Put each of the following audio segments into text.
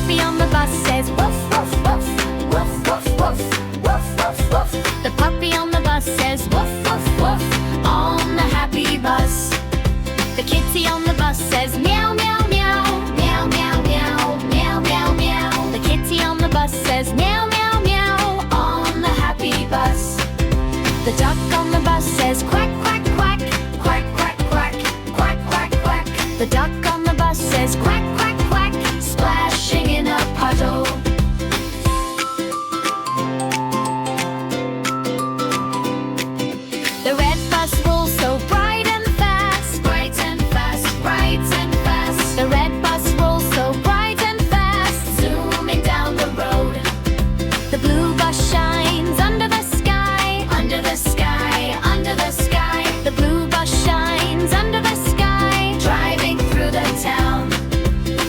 puppy on the bus says woof, woof, woof, woof, woof, woof, woof, woof, woof. The puppy on the bus says woof, woof, woof, on the happy bus. The kitty on the bus says meow, meow, meow, meow, meow, meow, meow, meow, meow. The kitty on the bus says meow, meow, meow, on the happy bus. The duck on the bus says quack, quack, quack, quack, quack, quack, quack, quack, quack. The duck on the bus says quack, quack, quack, splashing in a puddle. The red bus rolls so bright and fast, bright and fast, bright and fast. The red bus rolls so bright and fast, zooming down the road. The blue bus shines under the sky, under the sky, under the sky. The blue bus shines under the sky, driving through the town.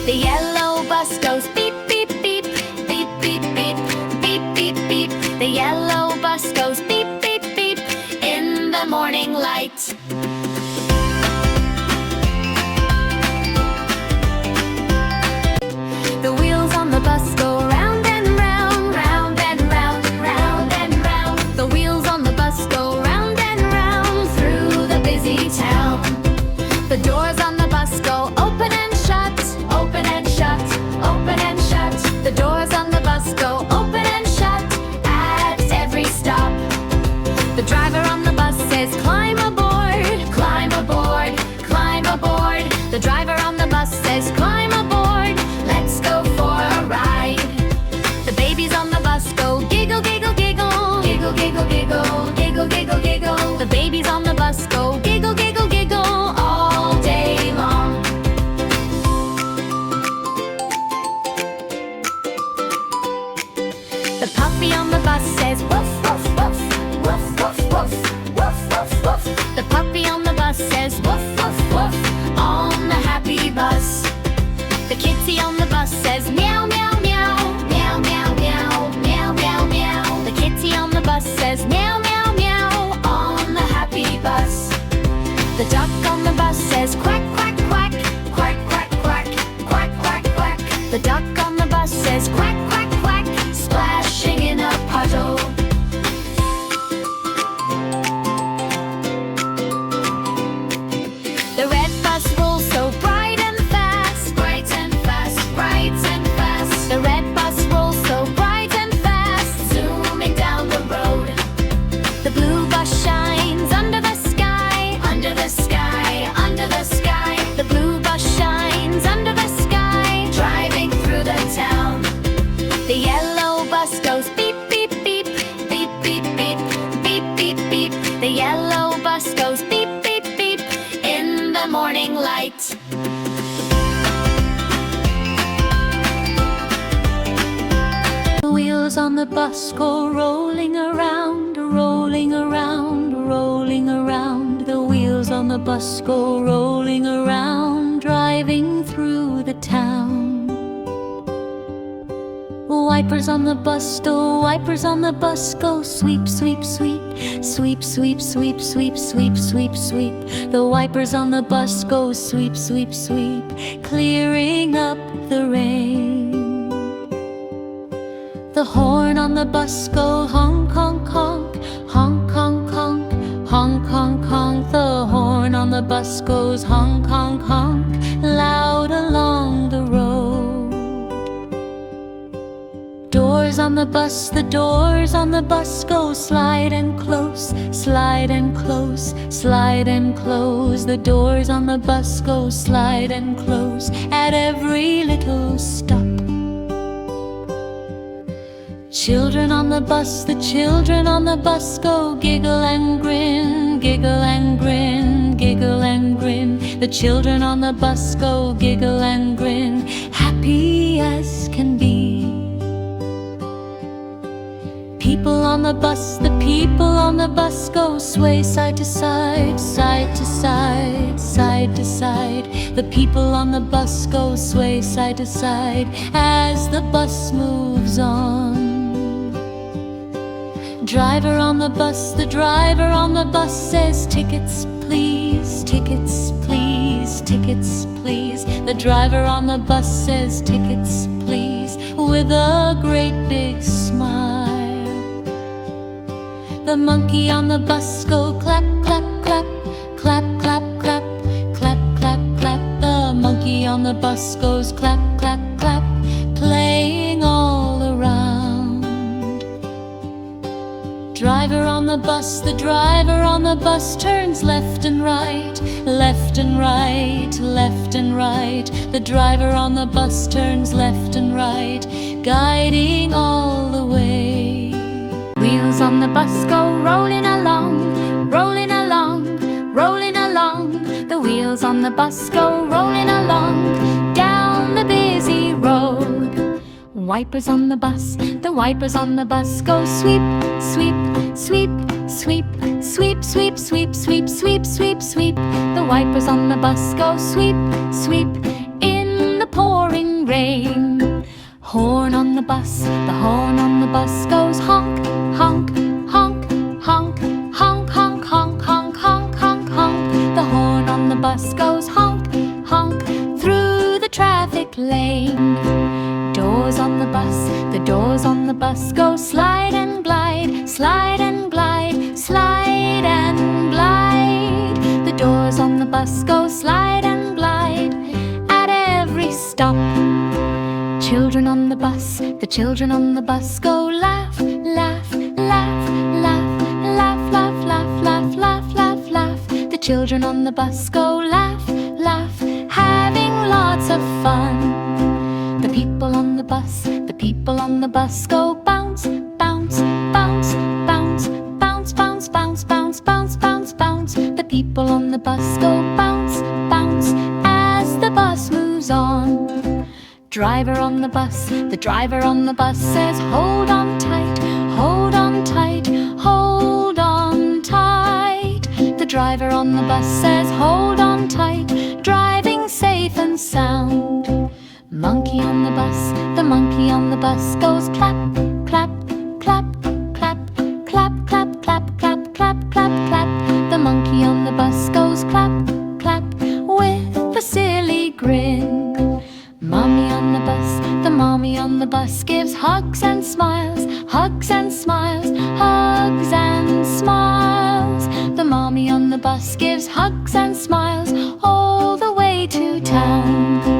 The yellow bus goes beep, beep, beep, beep, beep, beep, beep, beep, beep. The yellow bus goes beep, beep, beep, in the morning light. The wheels on the bus go round and round, round and round, round and round. The wheels on the bus go round and round through the busy town. The doors on the bus go open and shut, open and shut, open and shut. The doors on the bus go open and shut at every stop. The driver on the bus says climb aboard, climb aboard, climb aboard. The driver on the bus says climb aboard, let's go for a ride. The babies on the bus go giggle, giggle, giggle, giggle, giggle, giggle, giggle, giggle, giggle. The babies on the bus go giggle, giggle, giggle all day long. The puppy on the bus says woof, woof, woof, woof, woof, woof, woof, woof, woof. The puppy on the bus says woof, woof, woof, on the happy bus. The kitty on the bus says meow, meow, meow, meow, meow, meow, meow, meow, meow. The kitty on the bus says meow, meow, meow, on the happy bus. The duck on the bus says quack, quack, quack, quack, quack, quack, quack, quack, quack. The duck on the bus says quack, quack, quack, splashing in a puddle. The red bus rolls so bright and fast, bright and fast, bright and fast. The red bus rolls so bright and fast, zooming down the road. The blue bus shines under the sky, under the sky, under the sky. The blue bus shines under the sky, driving through the town. The yellow bus goes beep, beep, beep, beep, beep, beep, beep, beep, beep. The yellow bus goes beep, beep, beep, in the morning light. The wheels on the bus go rolling around, rolling around, rolling around. The wheels on the bus go rolling around, driving through the town. Wipers on the bus, the wipers on the bus go sweep, sweep, sweep, sweep, sweep, sweep, sweep, sweep, sweep, sweep. The wipers on the bus go sweep, sweep, sweep, clearing up the rain. The horn on the bus go honk, honk, honk, honk, honk, honk, honk, honk, honk. The horn on the bus goes honk, honk, honk, loud along the road. Doors on the bus, the doors on the bus go slide and close, slide and close, slide and close. The doors on the bus go slide and close at every little stop. Children on the bus, the children on the bus go giggle and grin, giggle and grin, giggle and grin. The children on the bus go giggle and grin, happy as can be. People on the bus, the people on the bus go sway side to side, side to side, side to side. The people on the bus go sway side to side as the bus moves on. Driver on the bus, the driver on the bus says tickets please, tickets please, tickets please. The driver on the bus says tickets please, with a great big smile. The monkey on the bus go clap, clap, clap, clap, clap, clap, clap, clap, clap. The monkey on the bus goes clap, clap, clap, playing all around. Driver on the bus, the driver on the bus turns left and right, left and right, left and right. The driver on the bus turns left and right, guiding all the way. Wheels on the bus go rolling along, rolling along, rolling along. The wheels on the bus go rolling along down the busy road. Wipers on the bus, the wipers on the bus go sweep, sweep, sweep, sweep, sweep, sweep, sweep, sweep, sweep, sweep, sweep. The wipers on the bus go sweep, sweep in the pouring rain. Horn on the bus, the horn on the bus goes honk, honk, honk, honk, honk, honk, honk, honk, honk, honk, honk. The horn on the bus goes honk, honk through the traffic lane. Doors on the bus, the doors on the bus go slide and glide, slide and glide, slide and glide. The doors on the bus go slide and glide at every stop. Children on the bus, the children on the bus go laugh, laugh, laugh, laugh, laugh, laugh, laugh, laugh, laugh, laugh, laugh. The children on the bus go laugh, laugh, having lots of fun. The people on the bus, the people on the bus go bounce, bounce, bounce, bounce, bounce, bounce, bounce, bounce, bounce, bounce, bounce. The people on the bus go bounce, bounce as the bus moves on. Driver on the bus, the driver on the bus says hold on tight, hold on tight, hold on tight. The driver on the bus says hold on tight, driving safe and sound. Monkey on the bus, the monkey on the bus goes clap, clap, clap, clap, clap, clap, clap, clap, clap, clap, clap. The monkey on the bus goes clap, clap with a silly grin. Mommy on the bus, the mommy on the bus gives hugs and smiles, hugs and smiles, hugs and smiles. The mommy on the bus gives hugs and smiles all the way to town.